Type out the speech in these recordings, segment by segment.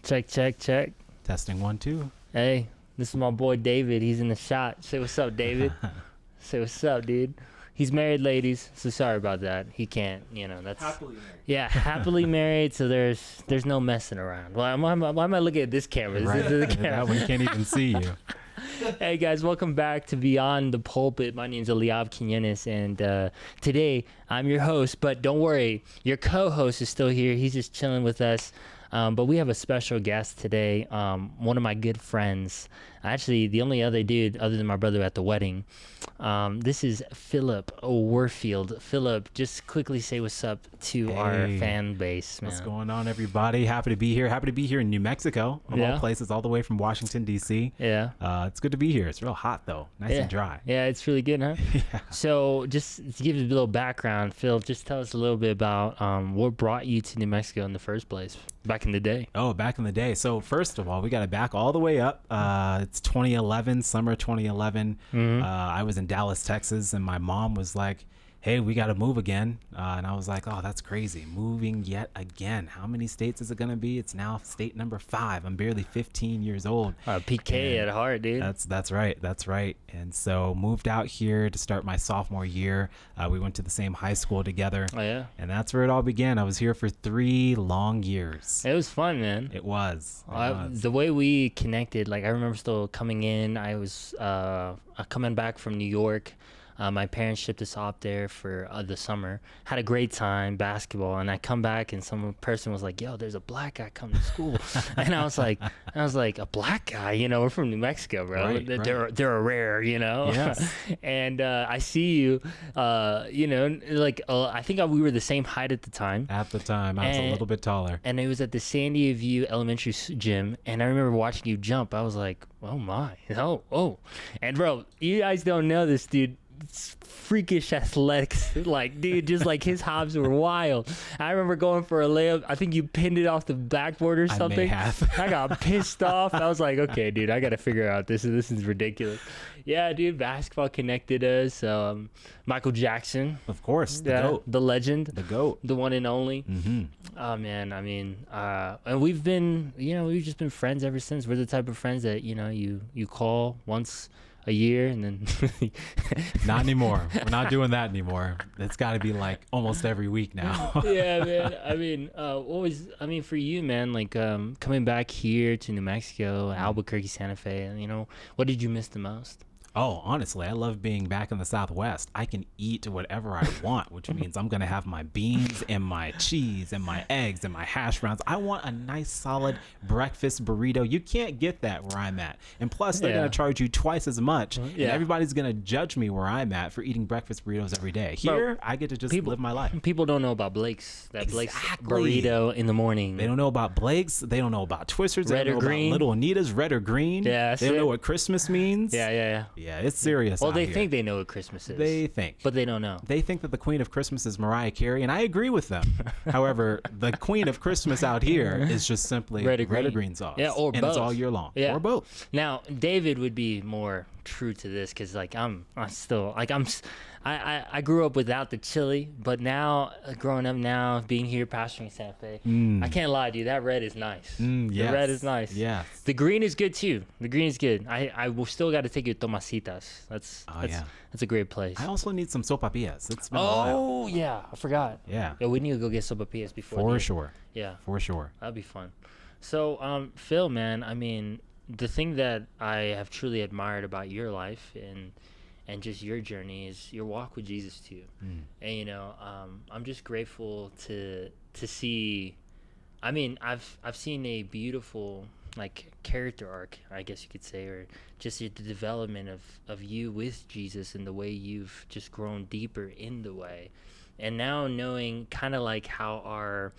Check, check, check. Testing 1, 2. Hey, this is my boy David. He's in the shot. Say what's up, David. Say what's up, dude. He's married, ladies, so sorry about that. He can't, that's... Happily married. Yeah, happily married, so there's no messing around. Why am I looking at this camera? Right. This is the camera. That one can't even see you. Hey guys, welcome back to Beyond the Pulpit. My name is Eliab and Quinones, and today I'm your host, but don't worry, your co-host is still here. He's just chilling with us. But we have a special guest today, one of my good friends, actually the only other dude other than my brother at the wedding. This is Phillip Warfield. Phillip, just quickly say what's up to our fan base, man. What's going on, everybody? Happy to be here. Happy to be here in New Mexico, of all places, all the way from Washington, D.C. Yeah. It's good to be here. It's real hot, though. Nice and dry. Yeah, it's really good, huh? Yeah. So just to give you a little background, Phil, just tell us a little bit about what brought you to New Mexico in the first place, back in the day. Oh, back in the day. So first of all, we got to back all the way up. It's 2011, summer 2011. I was in Dallas, Texas, and my mom was like, hey, we got to move again. And I was like, oh, that's crazy. Moving yet again. How many states is it going to be? It's now state number 5. I'm barely 15 years old. PK at heart, dude. That's right. That's right. And so moved out here to start my sophomore year. We went to the same high school together. Oh, yeah. And that's where it all began. I was here for 3 long years. It was fun, man. It was. The way we connected, like I remember still coming in. I was coming back from New York. My parents shipped us off there for the summer. Had a great time, basketball, and I come back and some person was like, "Yo, there's a black guy coming to school," and I was like, "A black guy? We're from New Mexico, bro. Right, they're a rare, Yes. And I see you, I think we were the same height at the time. At the time, I was a little bit taller. And it was at the Sandy View Elementary Gym, and I remember watching you jump. I was like, "Oh my, oh!" And bro, you guys don't know this dude. Freakish athletics, like dude, just like his hops were wild. I remember going for a layup. I think you pinned it off the backboard or something. I may have. I got pissed off. I was like, okay, dude, I gotta figure out this is ridiculous. Yeah, dude, basketball connected us. Michael Jackson, Of course, the GOAT. the legend, The GOAT. the one and only. Mm-hmm. Oh man, I mean, and we've just been friends ever since. We're the type of friends that you call once a year and then Not anymore. We're not doing that anymore. It's got to be like almost every week now. Yeah, man. I mean, for you, man, like coming back here to New Mexico, Albuquerque, Santa Fe, what did you miss the most? Oh, honestly, I love being back in the Southwest. I can eat whatever I want, which means I'm going to have my beans and my cheese and my eggs and my hash browns. I want a nice, solid breakfast burrito. You can't get that where I'm at. And plus, they're going to charge you twice as much. And everybody's going to judge me where I'm at for eating breakfast burritos every day. Here, I get to just live my life. People don't know about Blake's burrito in the morning. They don't know about Blake's. They don't know about Twisters. Red they don't or know green. about Little Anita's, red or green. Yeah, they don't know what Christmas means. Yeah. Yeah, it's serious. Well, out they here. think they know what Christmas is. They think. But they don't know. They think that the Queen of Christmas is Mariah Carey, and I agree with them. However, the Queen of Christmas out here is just simply red or green sauce. Yeah, or and both. It's all year long. Yeah. Or both. Now, David would be more true to this because, like, I grew up without the chili, but now, growing up now, being here, pastoring Santa Fe, I can't lie to you, that red is nice. Yes. The red is nice. Yes. The green is good too. The green is good. I will still got to take you to Tomasitas. That's a great place. I also need some sopapillas. It's been a while. Oh, yeah. I forgot. Yeah. We need to go get sopapillas before. For sure. Yeah. For sure. That'd be fun. So, Phil, man, I mean, the thing that I have truly admired about your life and just your journey is your walk with Jesus too. And I'm just grateful to see. I mean, I've seen a beautiful like character arc, I guess you could say, or just the development of you with Jesus and the way you've just grown deeper in the way. And now knowing kind of like how our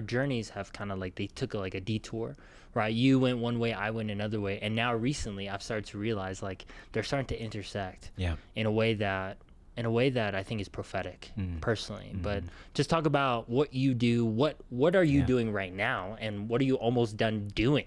journeys have kind of like they took like a detour, right? You went one way, I went another way, and now recently I've started to realize like they're starting to intersect in a way that I think is prophetic personally. But just talk about what you do. What are you doing right now, and what are you almost done doing?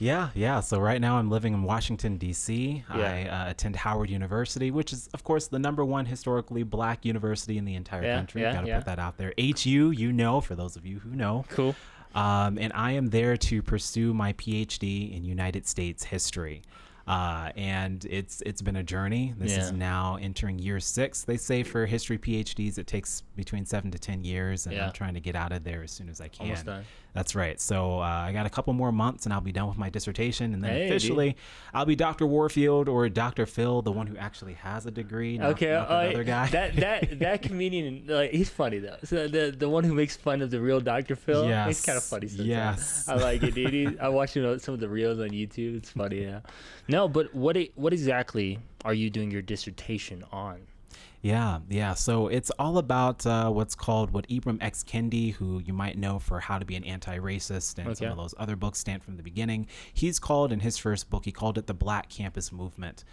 Yeah. So right now I'm living in Washington, D.C. Yeah. I attend Howard University, which is, of course, the number one historically black university in the entire country. Got to put that out there. HU, for those of you who know. Cool. And I am there to pursue my PhD in United States history. And it's been a journey. This is now entering year 6. They say for history PhDs, it takes between 7 to 10 years, and I'm trying to get out of there as soon as I can. Almost done. That's right. So I got a couple more months and I'll be done with my dissertation. And then officially, I'll be Dr. Warfield or Dr. Phil, the one who actually has a degree, not the other guy. That comedian, he's funny though. So the one who makes fun of the real Dr. Phil, he's kind of funny sometimes. Yes. I like it, dude. I watch some of the reels on YouTube. It's funny, yeah. No, but what exactly are you doing your dissertation on? Yeah. So it's all about what Ibram X. Kendi, who you might know for How to Be an Anti-Racist and some of those other books, Stand from the Beginning. He's called, in his first book, he called it the Black Campus Movement.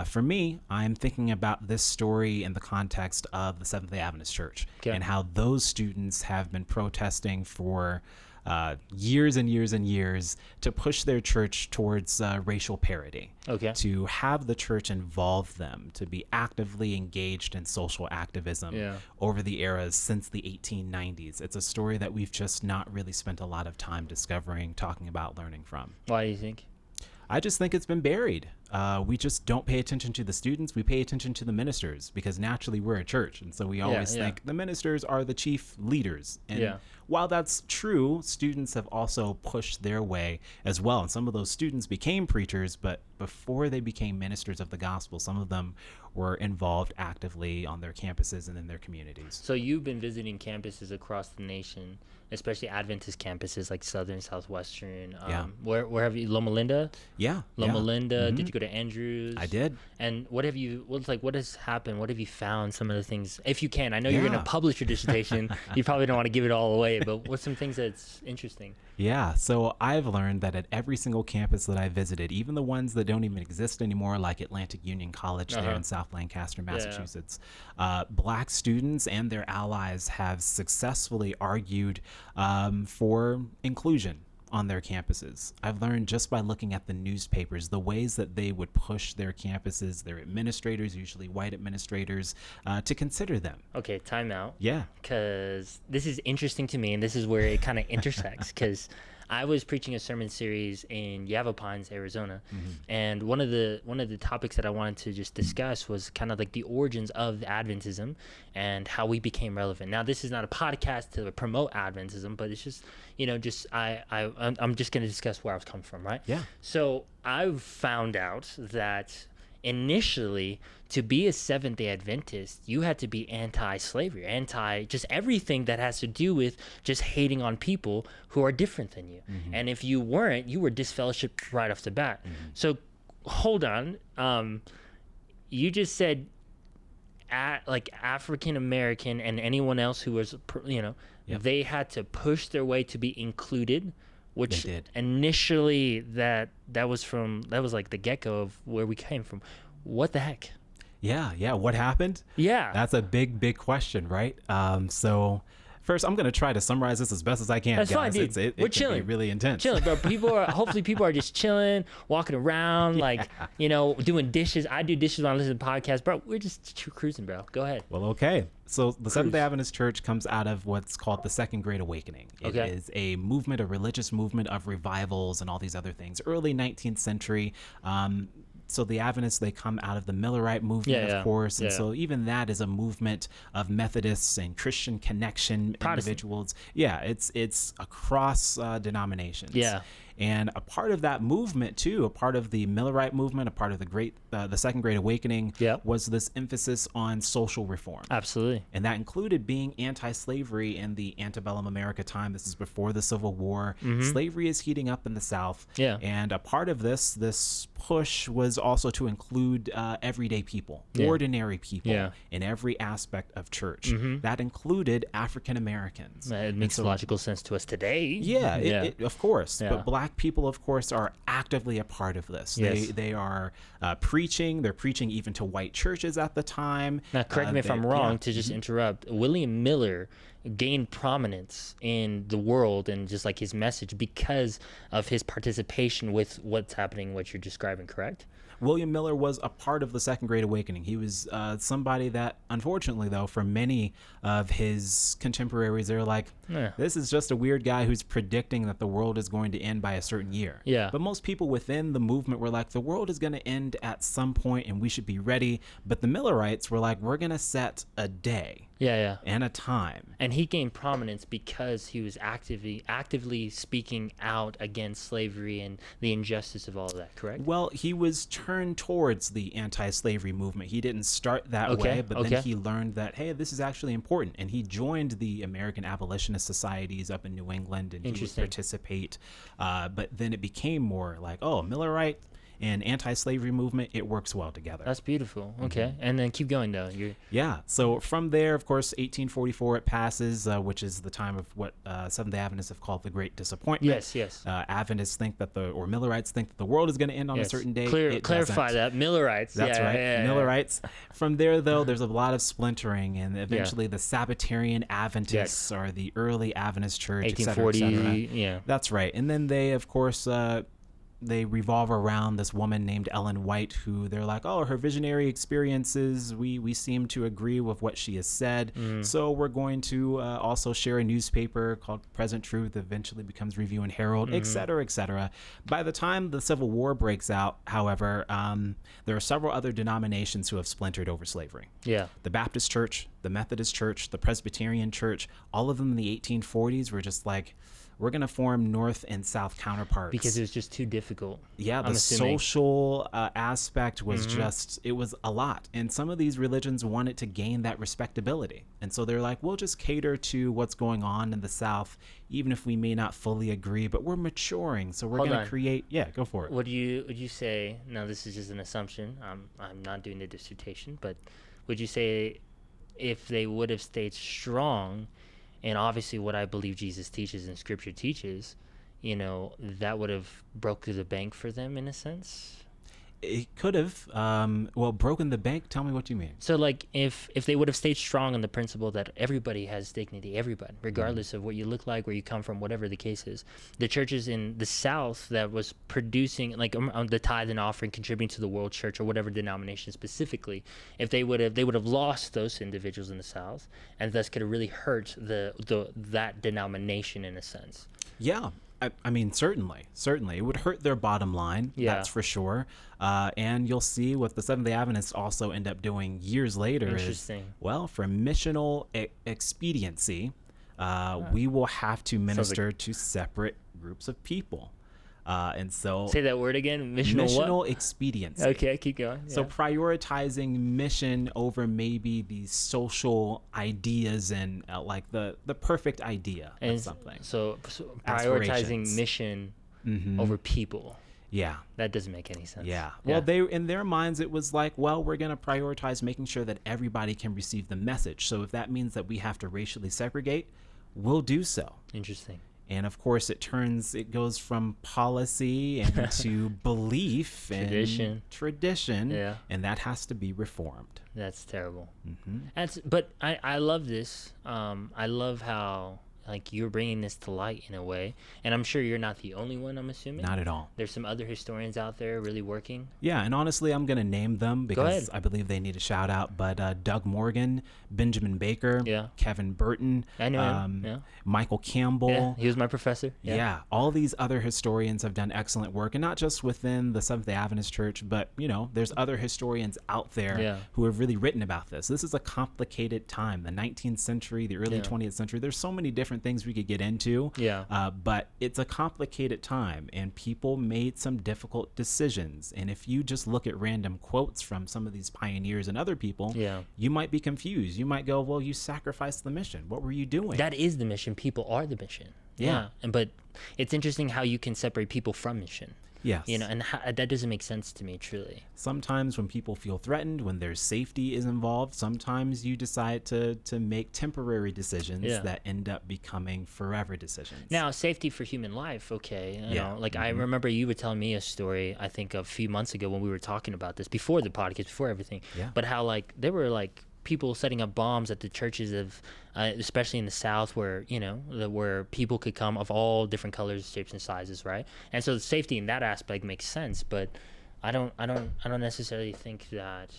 For me, I'm thinking about this story in the context of the Seventh-day Adventist Church and how those students have been protesting for years and years and years to push their church towards racial parity, to have the church involve them, to be actively engaged in social activism over the eras since the 1890s. It's a story that we've just not really spent a lot of time discovering, talking about, learning from. Why do you think? I just think it's been buried. We just don't pay attention to the students. We pay attention to the ministers because naturally we're a church. And so we always think the ministers are the chief leaders. And while that's true, students have also pushed their way as well. And some of those students became preachers, but before they became ministers of the gospel, some of them were involved actively on their campuses and in their communities. So you've been visiting campuses across the nation, especially Adventist campuses like Southern, Southwestern. Where have you? Loma Linda? Loma Linda. Did you go to Andrews? I did. And what has happened? What have you found? Some of the things, if you can. I know you're going to publish your dissertation. You probably don't want to give it all away, but what's some things that's interesting? Yeah, so I've learned that at every single campus that I visited, even the ones that don't even exist anymore, like Atlantic Union College there in South Lancaster, Massachusetts, black students and their allies have successfully argued for inclusion on their campuses. I've learned just by looking at the newspapers, the ways that they would push their campuses, their administrators, usually white administrators, to consider them. Okay, time out. Yeah. Because this is interesting to me, and this is where it kind of intersects, because I was preaching a sermon series in Yavapai, Arizona, and one of the topics that I wanted to just discuss was kind of like the origins of Adventism and how we became relevant. Now, this is not a podcast to promote Adventism, but it's just, I'm just going to discuss where I was coming from, right? Yeah. So I've found out that initially, to be a Seventh-day Adventist, you had to be anti-slavery, just everything that has to do with just hating on people who are different than you. And if you weren't, you were disfellowshipped right off the bat. So hold on. You just said like African American and anyone else who was, they had to push their way to be included, which initially that was like the get-go of where we came from. What the heck? Yeah. What happened? Yeah. That's a big question, right? So first, I'm going to try to summarize this as best as I can, That's guys. fine, dude. We're chilling. Be really intense. Chilling, bro. Hopefully people are just chilling, walking around, doing dishes. I do dishes when I listen to podcasts, bro. We're just cruising, bro. Go ahead. Well, okay. So the Seventh-day Adventist Church comes out of what's called the Second Great Awakening. It is a movement, a religious movement of revivals and all these other things. Early 19th century. So the Adventists, they come out of the Millerite movement, of course. And so even that is a movement of Methodists and Christian connection individuals. Yeah, it's across denominations. Yeah. And a part of that movement, too, a part of the Millerite movement, a part of the Second Great Awakening, was this emphasis on social reform. Absolutely. And that included being anti-slavery in the antebellum America time. This is before the Civil War. Slavery is heating up in the South. Yeah. And a part of this push was also to include everyday people, ordinary people in every aspect of church. That included African Americans. It makes logical sense to us today. Yeah, of course. But black people, of course, are actively a part of this. They are preaching. They're preaching even to white churches at the time. Now, correct me if I'm wrong, to just interrupt. William Miller gained prominence in the world and just like his message because of his participation with what's happening, what you're describing, correct? William Miller was a part of the Second Great Awakening. He was somebody that, unfortunately, though, for many of his contemporaries, they're like, this is just a weird guy who's predicting that the world is going to end by a certain year. Yeah. But most people within the movement were like, the world is going to end at some point and we should be ready. But the Millerites were like, we're going to set a day. Yeah. And a time. And he gained prominence because he was actively speaking out against slavery and the injustice of all of that, correct? Well, he was turned towards the anti-slavery movement. He didn't start that way, but then he learned that, hey, this is actually important. And he joined the American Abolitionist Societies up in New England, and he would participate. But then it became more like, Millerite and anti-slavery movement, it works well together. That's beautiful. Okay. And then keep going, though. Yeah. So from there, of course, 1844, it passes, which is the time of what Seventh-day Adventists have called the Great Disappointment. Yes. Adventists think that Millerites think that the world is going to end on a certain date. Clarify that. Millerites. That's right. Millerites. From there, though, there's a lot of splintering, and eventually the Sabbatarian Adventists are the early Adventist church, 1840. Yeah. That's right. And then they, of course, they revolve around this woman named Ellen White, who they're like, her visionary experiences, we seem to agree with what she has said. So we're going to also share a newspaper called Present Truth, eventually becomes Review and Herald, et cetera, et cetera. By the time the Civil War breaks out, however, there are several other denominations who have splintered over slavery. Yeah. The Baptist Church, the Methodist Church, the Presbyterian Church, all of them in the 1840s were just like, we're going to form North and South counterparts. Because it was just too difficult. Yeah, the social aspect was it was a lot. And some of these religions wanted to gain that respectability. And so they're like, we'll just cater to what's going on in the South, even if we may not fully agree, but we're maturing. So we're going to create. Yeah, go for it. Would you say, now this is just an assumption, I'm not doing the dissertation, but would you say if they would have stayed strong, and obviously what I believe Jesus teaches and Scripture teaches, that would have broke the bank for them in a sense? It could have. Broken the bank? Tell me what you mean. So, like, if they would have stayed strong on the principle that everybody has dignity, everybody, regardless of what you look like, where you come from, whatever the case is, the churches in the South that was producing, like, the tithe and offering, contributing to the world church or whatever denomination specifically, if they would have lost those individuals in the South, and thus could have really hurt that denomination in a sense. Yeah. I mean, certainly. It would hurt their bottom line, that's for sure. And you'll see what the Seventh-day Adventists also end up doing years later is, for missional expediency, we will have to minister to separate groups of people. And so say that word again. Missional expediency. Okay, keep going. Yeah. So prioritizing mission over maybe these social ideas and like the perfect idea of something. So prioritizing mission over people. Yeah. That doesn't make any sense. Yeah. Well, they in their minds it was like, we're going to prioritize making sure that everybody can receive the message. So if that means that we have to racially segregate, we'll do so. Interesting. And of course, it goes from policy into belief and tradition, and that has to be reformed. That's terrible. But I love this. I love how like you're bringing this to light in a way, and I'm sure you're not the only one. I'm assuming not at all. There's some other historians out there really working. Yeah, and honestly, I'm gonna name them because I believe they need a shout out. But Doug Morgan, Benjamin Baker, Kevin Burton, I know him. Michael Campbell. He was my professor. Yeah, all these other historians have done excellent work, and not just within the Seventh-day Adventist Church, but there's other historians out there who have really written about this. This is a complicated time, the 19th century, the early 20th century. There's so many different things we could get into, but it's a complicated time, and people made some difficult decisions. And if you just look at random quotes from some of these pioneers and other people, you might be confused. You might go, well, you sacrificed the mission. What were you doing? That is the mission. People are the mission. But it's interesting how you can separate people from mission. Yes. And that doesn't make sense to me, truly. Sometimes when people feel threatened, when their safety is involved, sometimes you decide to make temporary decisions that end up becoming forever decisions. Now, safety for human life, okay. You know, like I remember you were telling me a story, I think a few months ago when we were talking about this, before the podcast, before everything, but how like there were like people setting up bombs at the churches of, especially in the South, where where people could come of all different colors, shapes, and sizes, right? And so the safety in that aspect makes sense, but I don't necessarily think that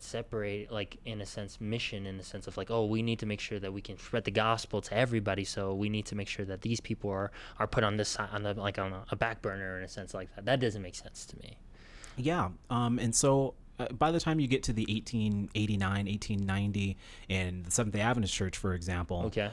separate, like, in a sense, mission, in the sense of like, oh, we need to make sure that we can spread the gospel to everybody, so we need to make sure that these people are put on this side, on a back burner, in a sense like that. That doesn't make sense to me. Yeah. And so by the time you get to the 1889, 1890 in the Seventh-day Adventist Church, for example, Okay.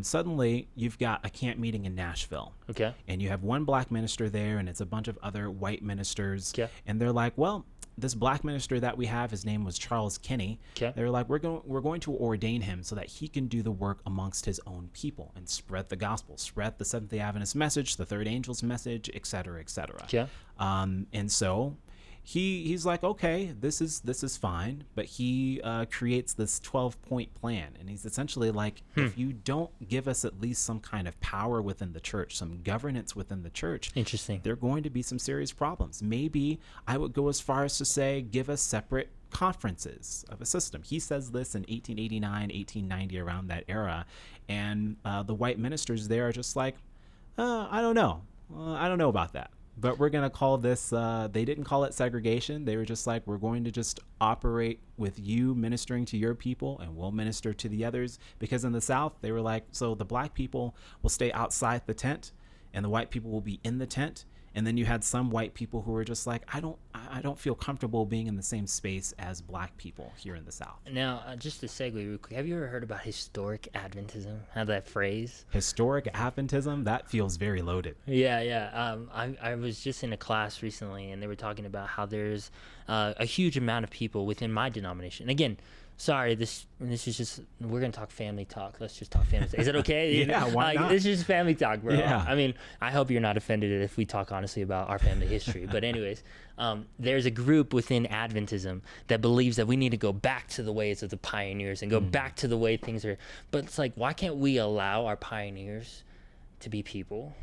Suddenly you've got a camp meeting in Nashville. Okay. And you have one black minister there, and it's a bunch of other white ministers. Okay. And they're like, well, this black minister that we have, his name was Charles Kinney. Okay. They're like, we're going to ordain him so that he can do the work amongst his own people and spread the gospel, spread the Seventh-day Adventist message, the third angel's message, et cetera, et cetera. Okay. And so he's like, okay, this is fine, but he creates this 12-point plan, and he's essentially like, if you don't give us at least some kind of power within the church, some governance within the church, Interesting. there are going to be some serious problems. Maybe I would go as far as to say, give us separate conferences of a system. He says this in 1889, 1890, around that era, and the white ministers there are just like, I don't know. I don't know about that. But we're going to call this, they didn't call it segregation. They were just like, we're going to just operate with you ministering to your people, and we'll minister to the others. Because in the South, they were like, so the black people will stay outside the tent, and the white people will be in the tent. And then you had some white people who were just like, I don't feel comfortable being in the same space as black people here in the South. Now, just to segue real quick, have you ever heard about historic Adventism? Have that phrase? Historic Adventism? That feels very loaded. Yeah. I was just in a class recently, and they were talking about how there's a huge amount of people within my denomination. And again, sorry, this is just, we're gonna talk family talk. Let's just talk family talk. Is it okay? Yeah, why not? This is just family talk, bro. Yeah. I mean, I hope you're not offended if we talk honestly about our family history. But anyways, there's a group within Adventism that believes that we need to go back to the ways of the pioneers and go back to the way things are. But it's like, why can't we allow our pioneers to be people?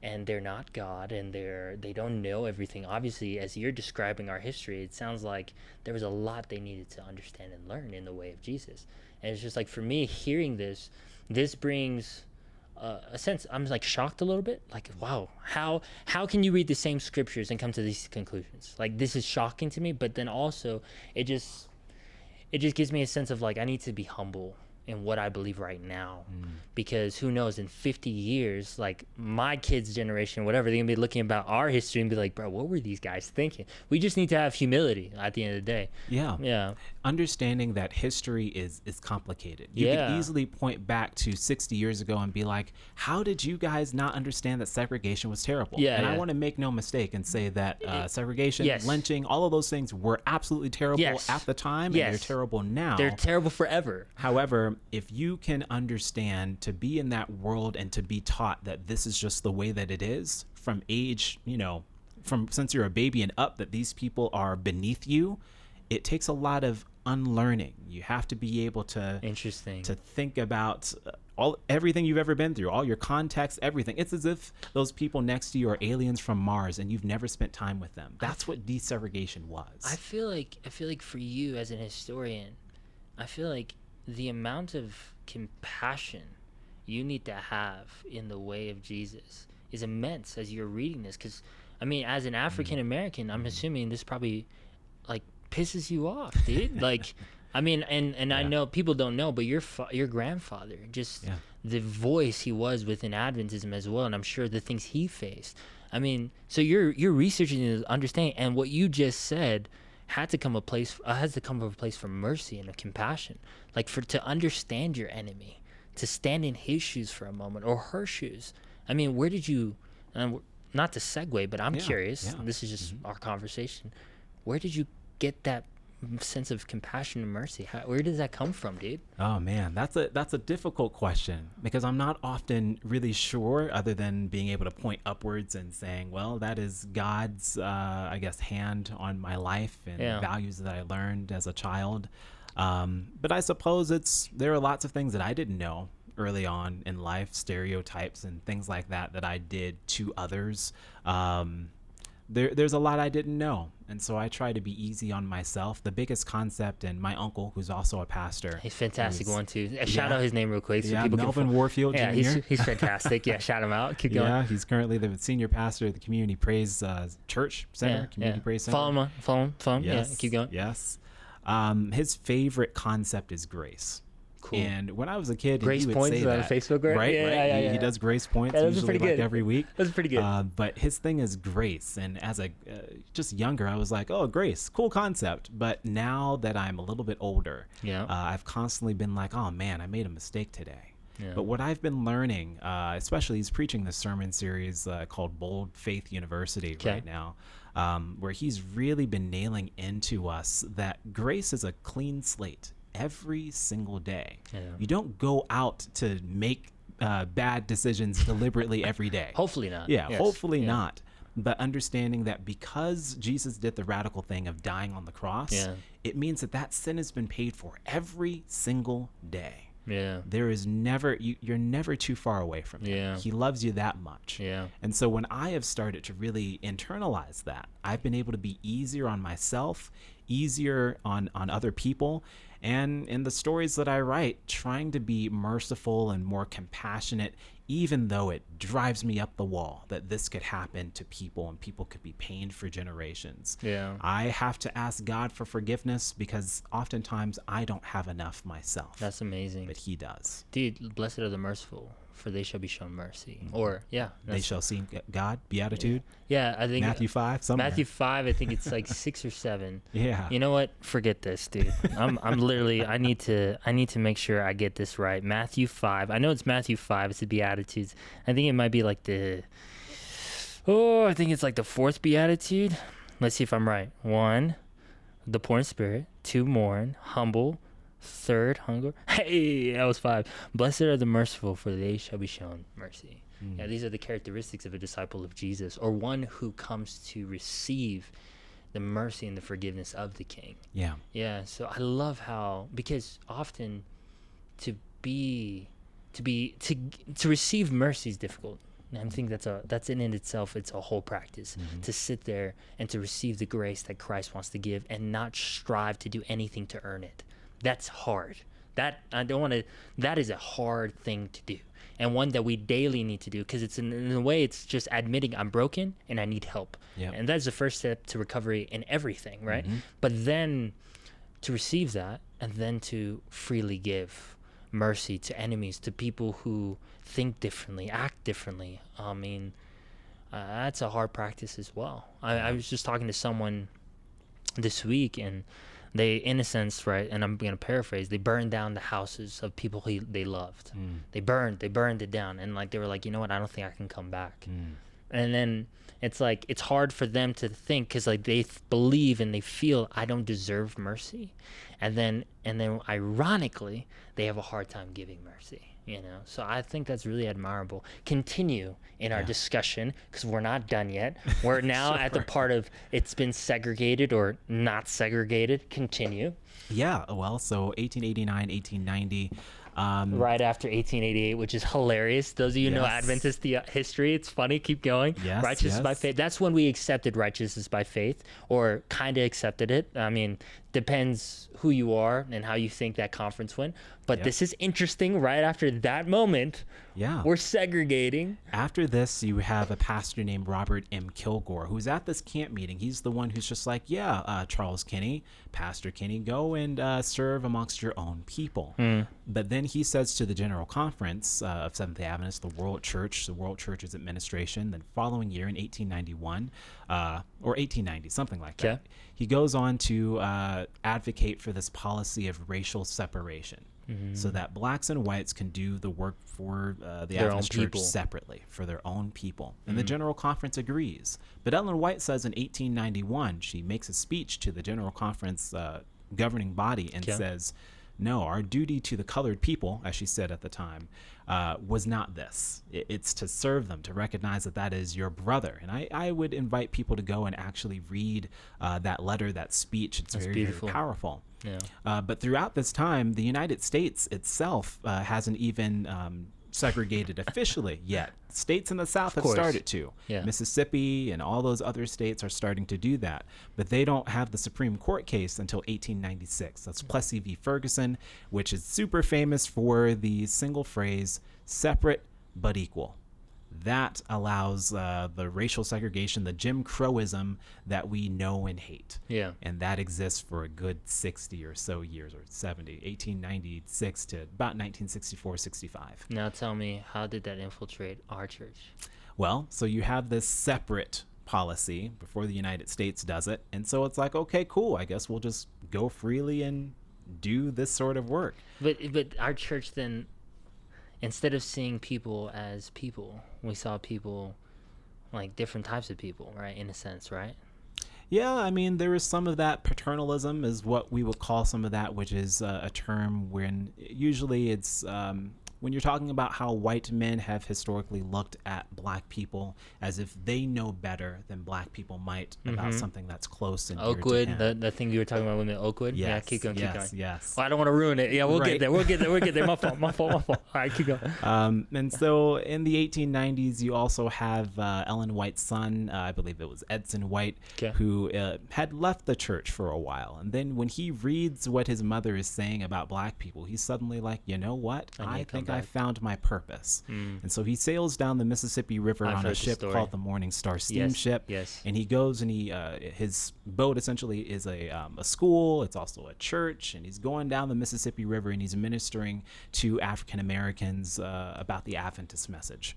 And they're not God, and they don't know everything. Obviously, as you're describing our history, it sounds like there was a lot they needed to understand and learn in the way of Jesus. And it's just like, for me, hearing this brings a sense, I'm like shocked a little bit. Like, wow, how can you read the same scriptures and come to these conclusions? Like, this is shocking to me. But then also, it just gives me a sense of like, I need to be humble in what I believe right now, because who knows, in 50 years, like my kids' generation, whatever, they're gonna be looking about our history and be like, bro, what were these guys thinking? We just need to have humility at the end of the day. Yeah. Understanding that history is complicated. You could easily point back to 60 years ago and be like, how did you guys not understand that segregation was terrible? I want to make no mistake and say that segregation, lynching, all of those things were absolutely terrible at the time, and they're terrible now. They're terrible forever. However, if you can understand to be in that world and to be taught that this is just the way that it is from age, from since you're a baby and up, that these people are beneath you, it takes a lot of unlearning. You have to be able to think about everything you've ever been through, all your context, everything. It's as if those people next to you are aliens from Mars and you've never spent time with them. That's what desegregation was. I feel like for you as an historian, I feel like the amount of compassion you need to have in the way of Jesus is immense as you're reading this. Because, I mean, as an African American, I'm assuming this probably like pisses you off, dude. Like, I mean, and I know people don't know, but your grandfather, just the voice he was within Adventism as well, and I'm sure the things he faced. I mean, so you're researching to understand, and what you just said has to come from a place for mercy and a compassion, like to understand your enemy, to stand in his shoes for a moment or her shoes. I mean, where did you? Not to segue, but I'm curious. This is just our conversation. Where did you get that sense of compassion and mercy? Where does that come from, dude? Oh man, that's a difficult question, because I'm not often really sure, other than being able to point upwards and saying, well, that is God's I guess hand on my life and values that I learned as a child. But I suppose there are lots of things that I didn't know early on in life, stereotypes and things like that I did to others. there's a lot I didn't know. And so I try to be easy on myself. The biggest concept, and my uncle, who's also a pastor. He's fantastic one too. Shout out his name real quick. So people Melvin Warfield Jr. Yeah, he's fantastic. Yeah, shout him out. Keep going. Yeah, he's currently the senior pastor of the Community Praise Church Center. Community Praise Center. Follow him. Yes, yeah, keep going. Yes. His favorite concept is grace. Cool. And when I was a kid, Grace he would Points say on that. Facebook, right? Right, Yeah. He does Grace Points usually like every week. That's pretty good. But his thing is grace. And as a just younger, I was like, oh, grace, cool concept. But now that I'm a little bit older, I've constantly been like, oh, man, I made a mistake today. Yeah. But what I've been learning, especially he's preaching this sermon series called Bold Faith University right now, where he's really been nailing into us that grace is a clean slate every single day. You don't go out to make bad decisions deliberately every day. Hopefully not. Hopefully not. But understanding that because Jesus did the radical thing of dying on the cross, it means that sin has been paid for every single day. There is never, you're never too far away from him. He loves you that much. And so when I have started to really internalize that, I've been able to be easier on myself, easier on other people, and in the stories that I write, trying to be merciful and more compassionate, even though it drives me up the wall that this could happen to people and people could be pained for generations. I have to ask God for forgiveness because oftentimes I don't have enough myself. That's amazing. But he does. Dude, blessed are the merciful, for they shall be shown mercy. Or, they shall see God, beatitude. Yeah, I think Matthew 5, somewhere. Matthew 5, I think it's like 6 or 7. Yeah. You know what? Forget this, dude. I'm literally, I need to make sure I get this right. Matthew 5. I know it's Matthew 5. It's the Beatitudes. I think it might be like I think it's like the 4th Beatitude. Let's see if I'm right. 1, the poor in spirit. 2, mourn. Humble. 3rd, hunger. Hey, that was 5. Blessed are the merciful, for they shall be shown mercy. Yeah, these are the characteristics of a disciple of Jesus, or one who comes to receive the mercy and the forgiveness of the King. Yeah. So I love how, because often to receive mercy is difficult. And I think that's in itself, it's a whole practice to sit there and to receive the grace that Christ wants to give and not strive to do anything to earn it. That's hard. That is a hard thing to do, and one that we daily need to do, because it's in a way, it's just admitting I'm broken and I need help. And that's the first step to recovery in everything, right? But then to receive that, and then to freely give mercy to enemies, to people who think differently, act differently. I mean, that's a hard practice as well. I was just talking to someone this week, and they, in a sense, right, and I'm going to paraphrase, they burned down the houses of people they loved. They burned it down, and like they were like, you know what, I don't think I can come back. And then it's like, it's hard for them to think, because like they believe and they feel I don't deserve mercy, and then ironically they have a hard time giving mercy. So I think that's really admirable. Continue in our discussion, because we're not done yet. We're now at the part of it's been segregated or not segregated. Continue. Yeah, well, so 1889, 1890. Right after 1888, which is hilarious. Those of you who know Adventist history, it's funny. Keep going. Righteousness by faith. That's when we accepted righteousness by faith, or kind of accepted it. I mean, depends who you are and how you think that conference went. But this is interesting. Right after that moment, we're segregating. After this, you have a pastor named Robert M. Kilgore, who's at this camp meeting. He's the one who's just like, Charles Kinney, Pastor Kinney, go and serve amongst your own people. But then he says to the General Conference of Seventh-day Adventists, the World Church's administration, the following year in 1891, or 1890, something like that, he goes on to advocate for this policy of racial separation. So that blacks and whites can do the work for the Adventist Church separately, for their own people. And the General Conference agrees. But Ellen White says in 1891, she makes a speech to the General Conference governing body and says, no, our duty to the colored people, as she said at the time, was not this. It's to serve them, to recognize that is your brother. And I would invite people to go and actually read that letter, that speech. It's very, very powerful. But throughout this time, the United States itself hasn't even segregated officially yet. States in the South have course. started to. Yeah. Mississippi and all those other states are starting to do that, but they don't have the Supreme Court case until 1896. That's Plessy v. Ferguson, which is super famous for the single phrase, separate but equal. That allows the racial segregation, the Jim Crowism that we know and hate. Yeah. And that exists for a good 60 or so years, or 70, 1896 to about 1964, 65. Now tell me, how did that infiltrate our church? Well, so you have this separate policy before the United States does it. And so it's like, okay, cool. I guess we'll just go freely and do this sort of work. But our church then, instead of seeing people as people, we saw people like different types of people, right? In a sense, right? Yeah, I mean, there is some of that. Paternalism is what we would call some of that, which is a term when usually it's when you're talking about how white men have historically looked at black people as if they know better than black people might about something that's close and dear to Oakwood, him. the thing you were talking about with Oakwood? Yes, Yeah, keep going. Yes. Well, I don't want to ruin it. Yeah, we'll Right. get there. We'll get there. My fault. All right, keep going. And so in the 1890s, you also have Ellen White's son, I believe it was Edson White, Okay. who had left the church for a while. And then when he reads what his mother is saying about black people, he's suddenly like, you know what? I think I found my purpose. And so he sails down the Mississippi River I've on a heard the ship story. called the Morning Star steamship. yes. And he goes and his boat essentially is a school. It's also a church. And he's going down the Mississippi River and he's ministering to African Americans about the Adventist message.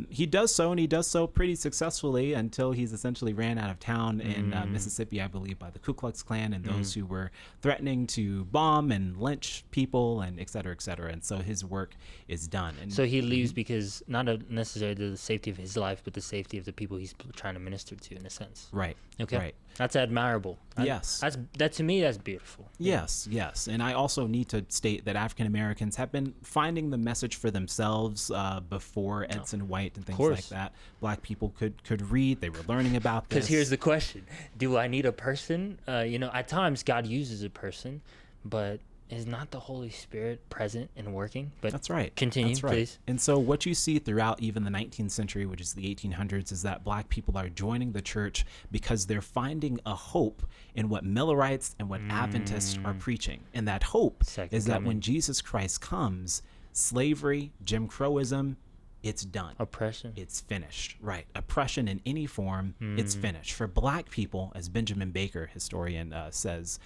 He does so, and he does so pretty successfully until he's essentially ran out of town in Mississippi, I believe, by the Ku Klux Klan and those who were threatening to bomb and lynch people and et cetera, et cetera. And so his work is done. And So he leaves because not necessarily the safety of his life, but the safety of the people he's trying to minister to, in a sense. Right. Okay. Right. That's admirable. Yes. That to me, that's beautiful. Yes. And I also need to state that African Americans have been finding the message for themselves before Edson White and things like that. Black people could read. They were learning about this. Because here's the question: do I need a person? At times God uses a person, but is not the Holy Spirit present and working? But that's right. Continue, that's right. Please. And so what you see throughout even the 19th century, which is the 1800s, is that black people are joining the church because they're finding a hope in what Millerites and what Adventists are preaching. And that hope is that when Jesus Christ comes, slavery, Jim Crowism, it's done. Oppression. It's finished. Right. Oppression in any form, it's finished. For black people, as Benjamin Baker, historian, says,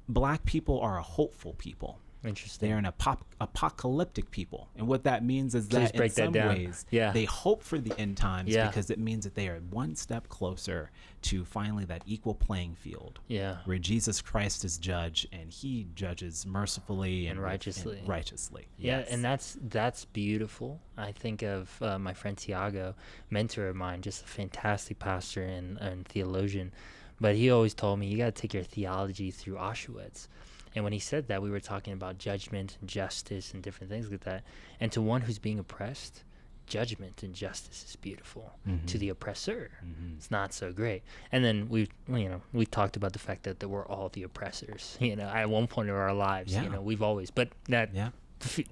black people are a hopeful people. Interesting. They're an apocalyptic people. And what that means is that in some ways, they hope for the end times because it means that they are one step closer to finally that equal playing field where Jesus Christ is judge and he judges mercifully and righteously. Yeah, and that's beautiful. I think of my friend Tiago, mentor of mine, just a fantastic pastor and theologian. But he always told me, you got to take your theology through Auschwitz. And when he said that, we were talking about judgment and justice and different things like that. And to one who's being oppressed, judgment and justice is beautiful. To the oppressor, it's not so great. And then we talked about the fact that we're all the oppressors. At one point in our lives, we've always. But that. Yeah.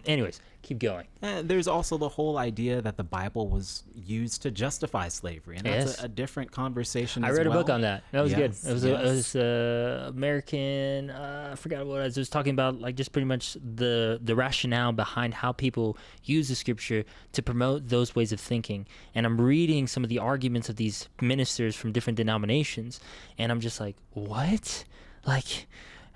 Anyways, keep going. There's also the whole idea that the Bible was used to justify slavery, and that's a different conversation. I read a book on that. That was good. It was American. I forgot what it was talking about. Like just pretty much the rationale behind how people use the scripture to promote those ways of thinking. And I'm reading some of the arguments of these ministers from different denominations, and I'm just like, what?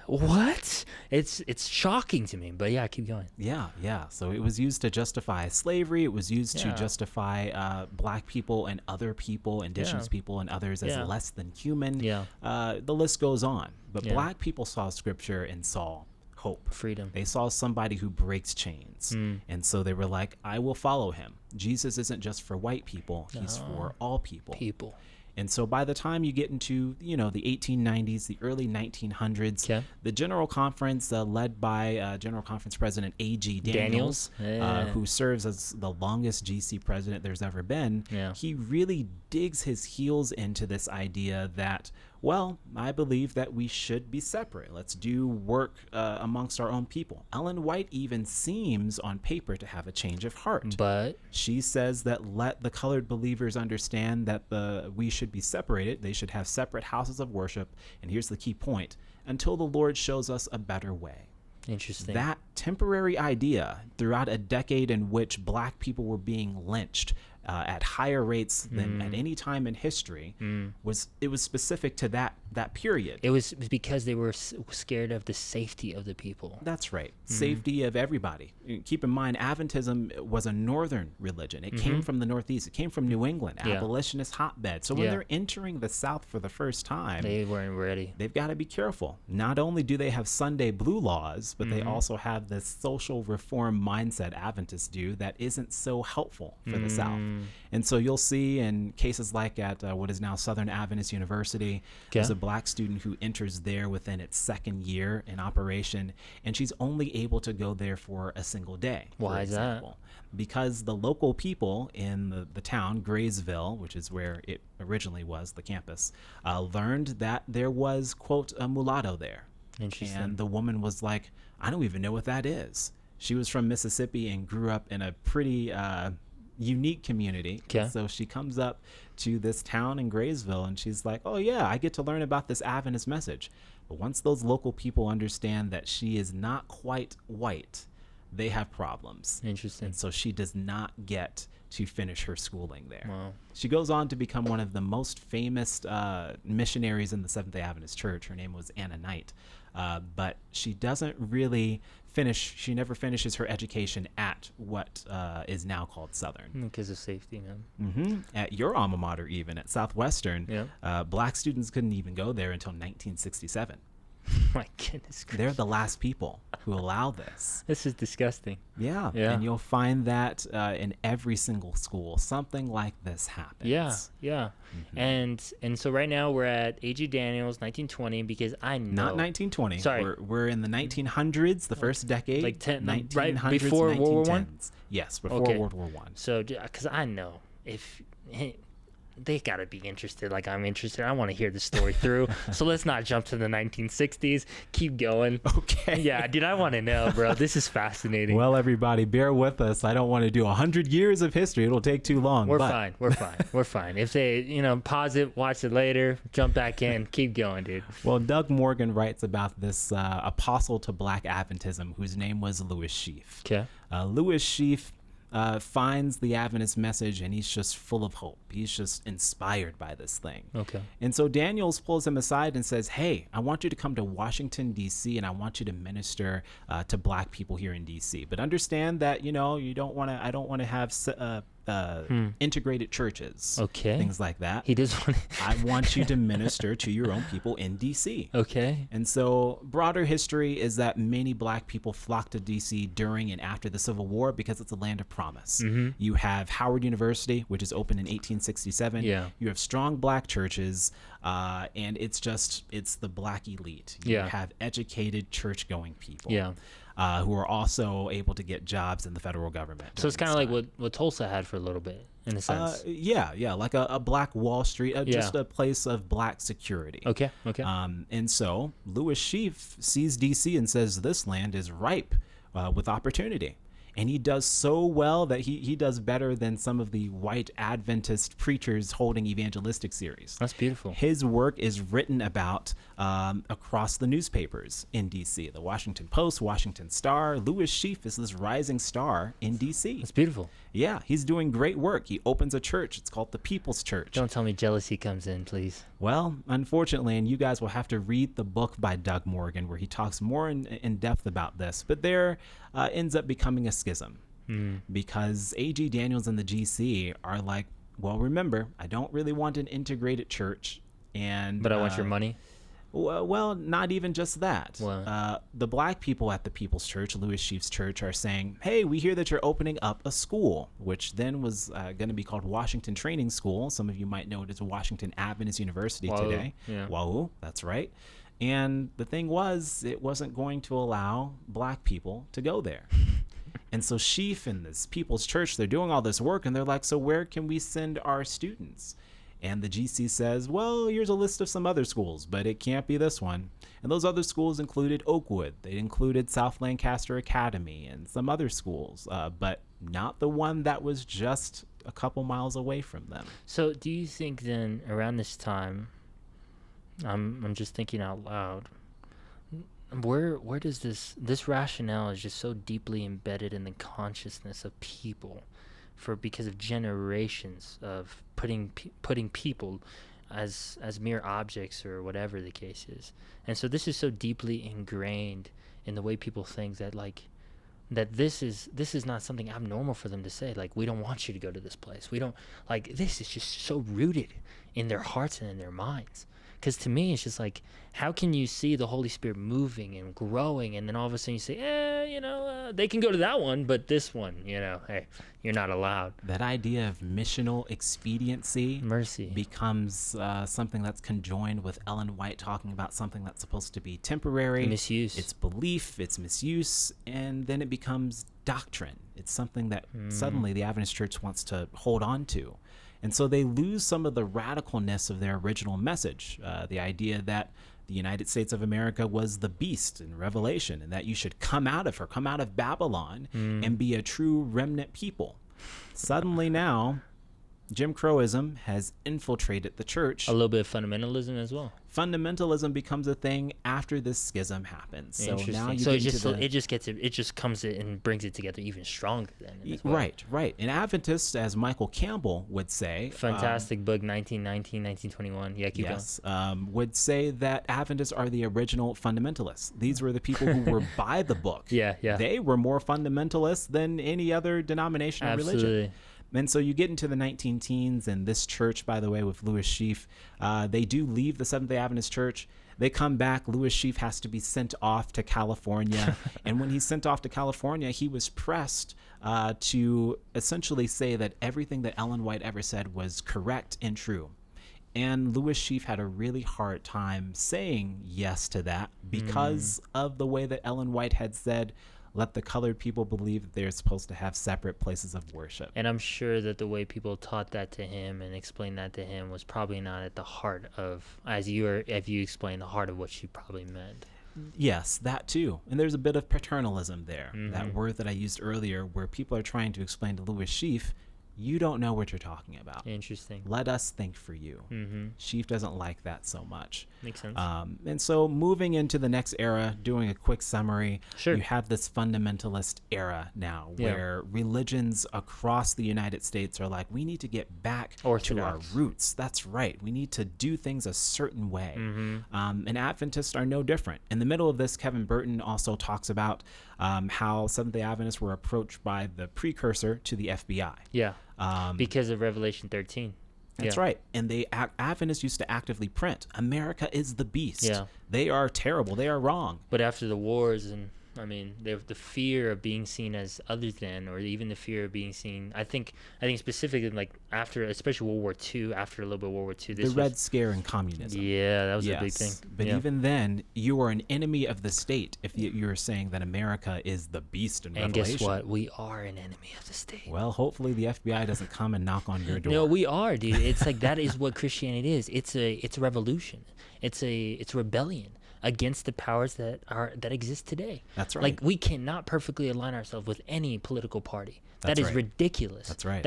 What? It's shocking to me, but yeah, keep going. Yeah. So it was used to justify slavery. It was used to justify black people and other people, indigenous people and others as less than human. The list goes on. But black people saw scripture and saw hope. Freedom. They saw somebody who breaks chains. And so they were like, I will follow him. Jesus isn't just for white people. He's for all people. And so by the time you get into, the 1890s, the early 1900s, the General Conference led by General Conference President A.G. Daniels, who serves as the longest GC president there's ever been, he really digs his heels into this idea that Well, I believe that we should be separate. Let's do work amongst our own people. Ellen White even seems on paper to have a change of heart. But She says that let the colored believers understand that we should be separated. They should have separate houses of worship. And here's the key point: until the Lord shows us a better way. interesting. That temporary idea throughout a decade in which black people were being lynched at higher rates than at any time in history was specific to that period. It was because they were scared of the safety of the people. That's right. Safety of everybody. Keep in mind, Adventism was a northern religion. It came from the Northeast. It came from New England, abolitionist hotbed. So when they're entering the South for the first time, They weren't ready. they've got to be careful. Not only do they have Sunday blue laws, but they also have this social reform mindset Adventists do that isn't so helpful for the South. And so you'll see in cases like at what is now Southern Adventist University, there's a black student who enters there within its second year in operation, and she's only able to go there for a single day. Why is that? Because the local people in the town, Graysville, which is where it originally was, the campus, learned that there was, quote, a mulatto there. Interesting. And the woman was like, I don't even know what that is. She was from Mississippi and grew up in a pretty unique community. Okay. So she comes up to this town in Graysville and she's like, oh yeah, I get to learn about this Adventist message. But once those local people understand that she is not quite white, they have problems. Interesting. And so she does not get to finish her schooling there. Wow. She goes on to become one of the most famous missionaries in the Seventh-day Adventist Church. Her name was Anna Knight. But she doesn't really she never finishes her education at what is now called Southern. Because of safety, man. At your alma mater, even at Southwestern, black students couldn't even go there until 1967. My goodness gracious. They're the last people who allow this. This is disgusting. Yeah. And you'll find that in every single school, something like this happens. Yeah. And so right now we're at A.G. Daniels, 1920, because I know. Not 1920. Sorry. We're in the 1900s, the first decade. Like 1900s, right before World War One? Yes, before World War One. So, because I know if they got to be interested like I'm interested. I want to hear the story through. So let's not jump to the 1960s. Keep going. Okay. Yeah, dude, I want to know, bro. This is fascinating. Well, everybody, bear with us. I don't want to do 100 years of history. It'll take too long. We're fine. We're fine. If they, pause it, watch it later, jump back in, keep going, dude. Well, Doug Morgan writes about this apostle to black Adventism whose name was Louis Sheaf. Okay. Louis Sheaf finds the Adventist message and he's just full of hope. He's just inspired by this thing. Okay. And so Daniels pulls him aside and says, hey, I want you to come to Washington, D.C., and I want you to minister to black people here in D.C. But understand that, I don't want to have integrated churches. Okay. Things like that. He does want I want you to minister to your own people in D.C. Okay. And so broader history is that many black people flocked to D.C. during and after the Civil War because it's a land of promise. You have Howard University, which is opened in 1867. Yeah. You have strong black churches, and it's the black elite. You have educated church-going people. Yeah. Who are also able to get jobs in the federal government. So it's kind of like what Tulsa had for a little bit, in a sense. Yeah, like a black Wall Street, just a place of black security. Okay. And so Louis Sheaf sees D.C. and says this land is ripe with opportunity. And he does so well that he does better than some of the white Adventist preachers holding evangelistic series. That's beautiful. His work is written about across the newspapers in D.C. The Washington Post, Washington Star. Louis Sheaf is this rising star in D.C. That's beautiful. Yeah, he's doing great work. He opens a church. It's called the People's Church. Don't tell me jealousy comes in, please. Well, unfortunately, and you guys will have to read the book by Doug Morgan where he talks more in depth about this, but there ends up becoming a schism because A.G. Daniels and the GC are like, well, remember, I don't really want an integrated church. But I want your money? Well, not even just that. What? The black people at the People's Church, Louis Sheaf's church, are saying, hey, we hear that you're opening up a school, which then was going to be called Washington Training School. Some of you might know it as Washington Adventist University today. Yeah. Wahoo, that's right. And the thing was, it wasn't going to allow black people to go there. And so Sheaf and this People's Church, they're doing all this work, and they're like, so where can we send our students? And the GC says, well, here's a list of some other schools, but it can't be this one. And those other schools included Oakwood. They included South Lancaster Academy and some other schools, but not the one that was just a couple miles away from them. So do you think then around this time, I'm just thinking out loud, where does this rationale is just so deeply embedded in the consciousness of people because of generations of putting people as mere objects or whatever the case is. And so this is so deeply ingrained in the way people think that that this is not something abnormal for them to say. Like, we don't want you to go to this place. We don't, like, this is just so rooted in their hearts and in their minds. Because to me, it's just like, how can you see the Holy Spirit moving and growing, and then all of a sudden you say, they can go to that one, but this one, hey, you're not allowed. That idea of missional expediency Mercy becomes something that's conjoined with Ellen White talking about something that's supposed to be temporary. Misuse. It's belief, it's misuse, and then it becomes doctrine. It's something that suddenly the Adventist Church wants to hold on to. And so they lose some of the radicalness of their original message, the idea that the United States of America was the beast in Revelation, and that you should come out of Babylon and be a true remnant people. Suddenly now, Jim Crowism has infiltrated the church. A little bit of fundamentalism as well. Fundamentalism becomes a thing after this schism happens. So now it just comes in and brings it together even stronger then. Well. Right. And Adventists, as Michael Campbell would say, fantastic book, 1919, 1921. Yeah, keep going. Would say that Adventists are the original fundamentalists. These were the people who were by the book. Yeah. They were more fundamentalists than any other denomination or religion. And so you get into the 19-teens, and this church, by the way, with Louis Sheaf, they do leave the Seventh-day Adventist Church. They come back. Louis Sheaf has to be sent off to California. And when he's sent off to California, he was pressed to essentially say that everything that Ellen White ever said was correct and true. And Louis Sheaf had a really hard time saying yes to that because of the way that Ellen White had said, let the colored people believe that they're supposed to have separate places of worship. And I'm sure that the way people taught that to him and explained that to him was probably not at the heart of, as you explained, the heart of what she probably meant. Yes, that too. And there's a bit of paternalism there. That word that I used earlier, where people are trying to explain to Louis Sheaf, you don't know what you're talking about. Interesting. Let us think for you. Sheaf doesn't like that so much. Makes sense. And so moving into the next era, doing a quick summary, sure. You have this fundamentalist era now where religions across the United States are like, we need to get back to our roots. That's right. We need to do things a certain way. And Adventists are no different. In the middle of this, Kevin Burton also talks about how Seventh-day Adventists were approached by the precursor to the FBI. Yeah. Because of Revelation 13. That's right. And Adventists used to actively print, America is the beast. Yeah. They are terrible. They are wrong. But after the wars, and I mean, the fear of being seen as other than, or even the fear of being seen, I think specifically like after, especially World War II, after a little bit of World War II. The Red Scare and communism. Yeah, that was a big thing. But even then, you are an enemy of the state if you're saying that America is the beast in Revelation. And guess what? We are an enemy of the state. Well, hopefully the FBI doesn't come and knock on your door. No, we are, dude. It's like that is what Christianity is. It's a revolution. It's rebellion against the powers that exist today. That's right. Like, we cannot perfectly align ourselves with any political party. That is ridiculous. That's right.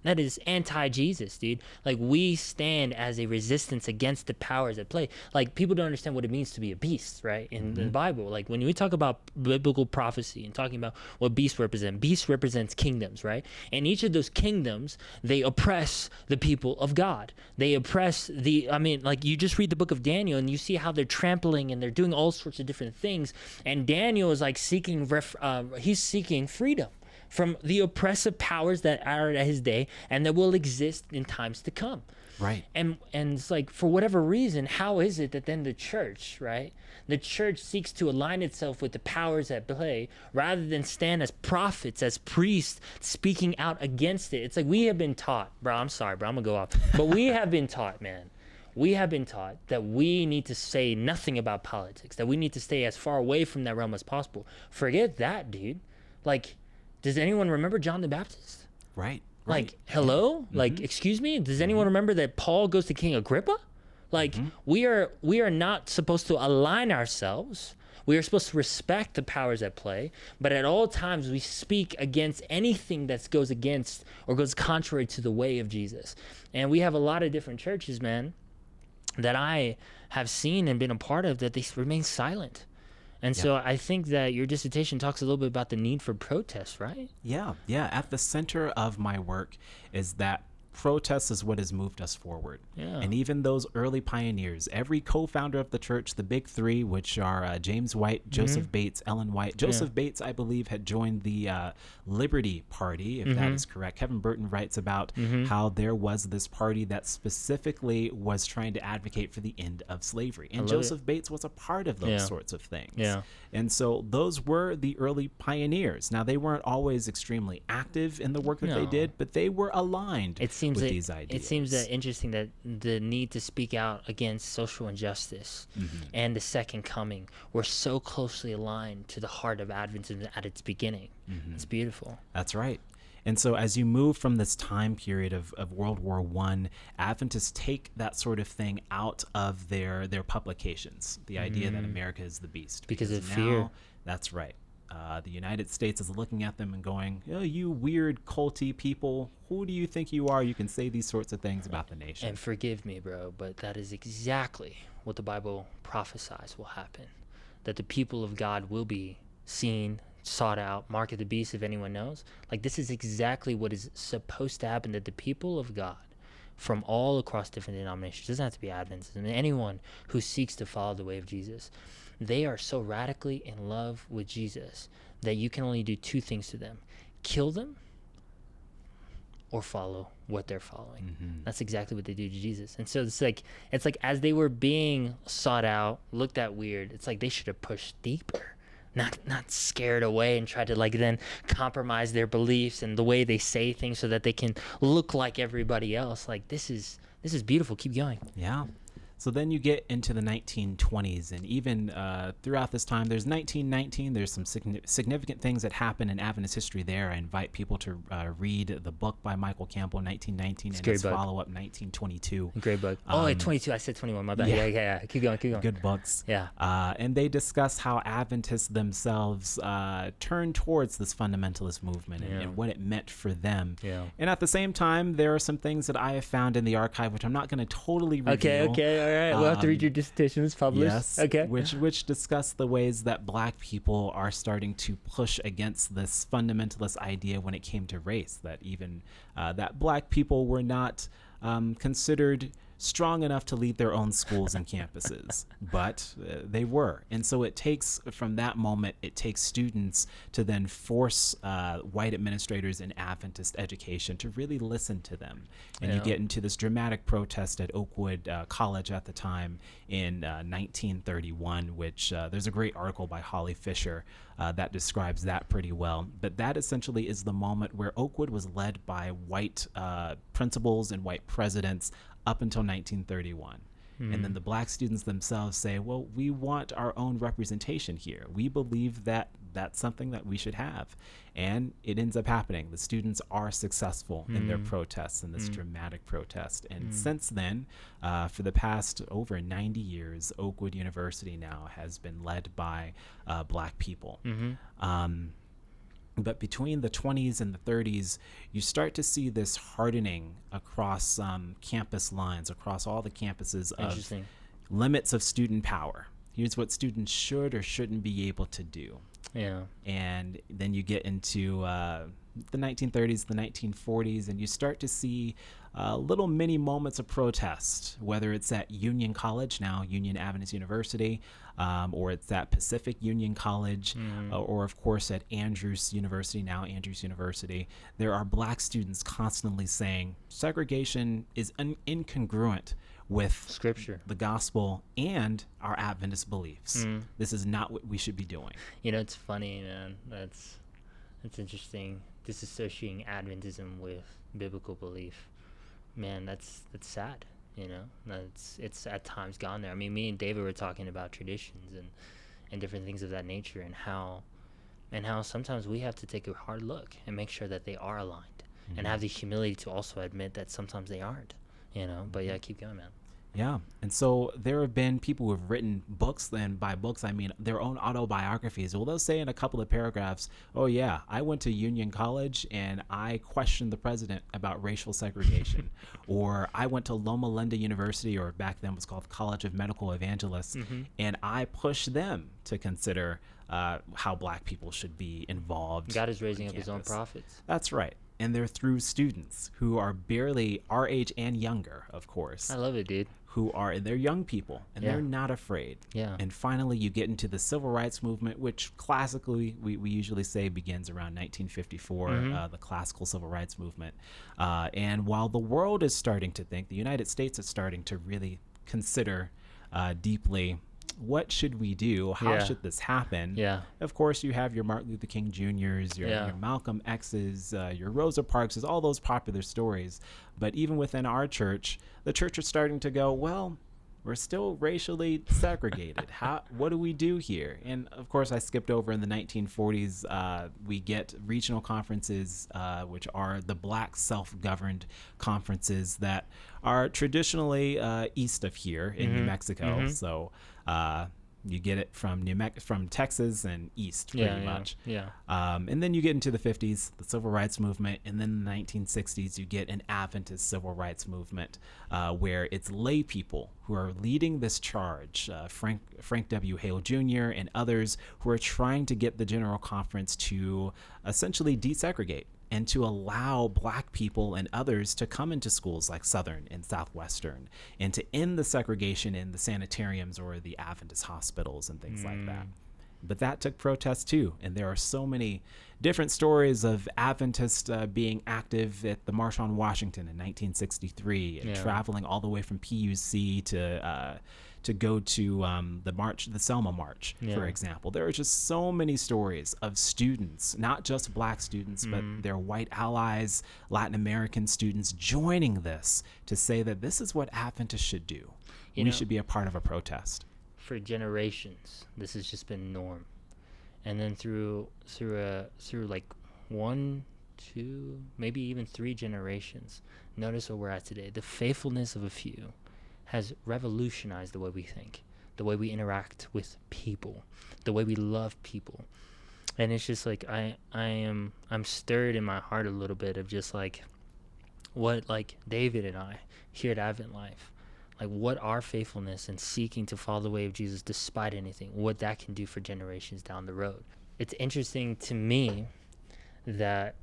That is anti-Jesus, dude. Like, we stand as a resistance against the powers at play. Like, people don't understand what it means to be a beast, right? In the Bible, like, when we talk about biblical prophecy and talking about what beasts represents kingdoms, right? And each of those kingdoms, they oppress the people of God. They oppress like, you just read the book of Daniel and you see how they're trampling and they're doing all sorts of different things. And Daniel is like seeking freedom from the oppressive powers that are at his day and that will exist in times to come. Right. And it's like, for whatever reason, how is it that then the church, right? The church seeks to align itself with the powers at play rather than stand as prophets, as priests, speaking out against it. It's like, we have been taught, bro, I'm sorry, bro, I'm gonna go off. But we have been taught, man. We have been taught that we need to say nothing about politics, that we need to stay as far away from that realm as possible. Forget that, dude. Like, does anyone remember John the Baptist? Right. Like, hello? Like, excuse me? Does anyone remember that Paul goes to King Agrippa? Like, we are not supposed to align ourselves. We are supposed to respect the powers at play, but at all times we speak against anything that goes against or goes contrary to the way of Jesus. And we have a lot of different churches, man, that I have seen and been a part of, that they remain silent. And so I think that your dissertation talks a little bit about the need for protest, right? Yeah. At the center of my work is that protest is what has moved us forward. Yeah. And even those early pioneers, every co-founder of the church, the big three, which are James White, Joseph Bates, Ellen White. Joseph Bates, I believe, had joined the Liberty Party, if that is correct. Kevin Burton writes about how there was this party that specifically was trying to advocate for the end of slavery. And Joseph Bates was a part of those sorts of things. Yeah. And so those were the early pioneers. Now, they weren't always extremely active in the work that they did, but they were aligned with these ideas. It seems that interesting that the need to speak out against social injustice and the second coming were so closely aligned to the heart of Adventism at its beginning. It's beautiful. That's right. And so as you move from this time period of World War I, Adventists take that sort of thing out of their publications, the idea that America is the beast. Because of now, fear. That's right. The United States is looking at them and going, oh, you weird culty people, who do you think you are? You can say these sorts of things about the nation. And forgive me, bro, but that is exactly what the Bible prophesies will happen. That the people of God will be seen, sought out, mark of the beast, if anyone knows. Like, this is exactly what is supposed to happen, that the people of God from all across different denominations, doesn't have to be Adventists, and anyone who seeks to follow the way of Jesus, they are so radically in love with Jesus that you can only do two things to them: kill them or follow what they're following. That's exactly what they do to Jesus. And so it's like as they were being sought out, looked at weird, it's like they should have pushed deeper, not scared away and tried to like then compromise their beliefs and the way they say things so that they can look like everybody else. Like, this is beautiful. Keep going. Yeah. So then you get into the 1920s, and even throughout this time, there's 1919. There's some significant things that happen in Adventist history there. I invite people to read the book by Michael Campbell, 1919, and its follow-up, 1922. Great book. 22. I said 21. My bad. Yeah. Keep going. Good books. Yeah. And they discuss how Adventists themselves turned towards this fundamentalist movement and what it meant for them. Yeah. And at the same time, there are some things that I have found in the archive, which I'm not going to totally reveal. Okay. All right, we'll have to read your dissertation. It's published. Yes. Okay. Which discuss the ways that Black people are starting to push against this fundamentalist idea when it came to race. That even that Black people were not considered strong enough to lead their own schools and campuses, but they were. And so it takes, from that moment, it takes students to then force white administrators in Adventist education to really listen to them. And you get into this dramatic protest at Oakwood College at the time in 1931, which there's a great article by Holly Fisher that describes that pretty well. But that essentially is the moment where Oakwood was led by white principals and white presidents up until 1931. And then the Black students themselves say, well, we want our own representation here. We believe that that's something that we should have. And it ends up happening. The students are successful in their protests, in this dramatic protest. And since then, for the past over 90 years, Oakwood University now has been led by Black people. But between the 20s and the 30s, you start to see this hardening across campus lines, across all the campuses of limits of student power. Here's what students should or shouldn't be able to do. Yeah. And then you get into the 1930s, the 1940s, and you start to see little mini moments of protest, whether it's at Union College, now Union Adventist University, or it's at Pacific Union College, or of course at Andrews University, now Andrews University. There are Black students constantly saying segregation is incongruent with Scripture, the gospel, and our Adventist beliefs. This is not what we should be doing. You know, it's funny, man. That's interesting. Disassociating Adventism with biblical belief, man. That's sad. You know, it's at times gone there. I mean, me and David were talking about traditions and different things of that nature, and how sometimes we have to take a hard look and make sure that they are aligned. and have the humility to also admit that sometimes they aren't, you know. But yeah, keep going, man. Yeah. And so there have been people who have written books, and by books, I mean their own autobiographies. Well, they'll say in a couple of paragraphs, oh, yeah, I went to Union College and I questioned the president about racial segregation. Or I went to Loma Linda University, or back then was called College of Medical Evangelists, and I pushed them to consider how black people should be involved. God is raising up his own prophets. That's right. And they're through students who are barely our age and younger, of course. I love it, dude. They're young people, and they're not afraid. Yeah. And finally, you get into the civil rights movement, which classically we usually say begins around 1954, the classical civil rights movement. And while the world is starting to think, the United States is starting to really consider deeply, what should we do? How should this happen? Yeah. Of course, you have your Martin Luther King Jr.'s, your Malcolm X's, your Rosa Parks's, all those popular stories. But even within our church, the church is starting to go, well, we're still racially segregated. What do we do here? And of course, I skipped over in the 1940s. We get regional conferences, which are the black self-governed conferences that are traditionally east of here in New Mexico. So you get it from from Texas and east pretty much. Yeah. And then you get into the 50s, the civil rights movement, and then in the 1960s you get an Adventist civil rights movement where it's lay people who are leading this charge. Frank W. Hale Jr. and others who are trying to get the General Conference to essentially desegregate and to allow black people and others to come into schools like Southern and Southwestern, and to end the segregation in the sanitariums or the Adventist hospitals and things like that. But that took protest too, and there are so many different stories of Adventists being active at the March on Washington in 1963 and traveling all the way from PUC to go to the Selma March, for example. There are just so many stories of students, not just black students, but their white allies, Latin American students joining this to say that this is what Adventists should do. We should be a part of a protest. For generations, this has just been norm. And then through like 1, 2, maybe even 3 generations, notice where we're at today. The faithfulness of a few has revolutionized the way we think, the way we interact with people, the way we love people. And it's just like I'm stirred in my heart a little bit of just like what like David and I here at Advent Life, like what our faithfulness and seeking to follow the way of Jesus despite anything, what that can do for generations down the road. It's interesting to me that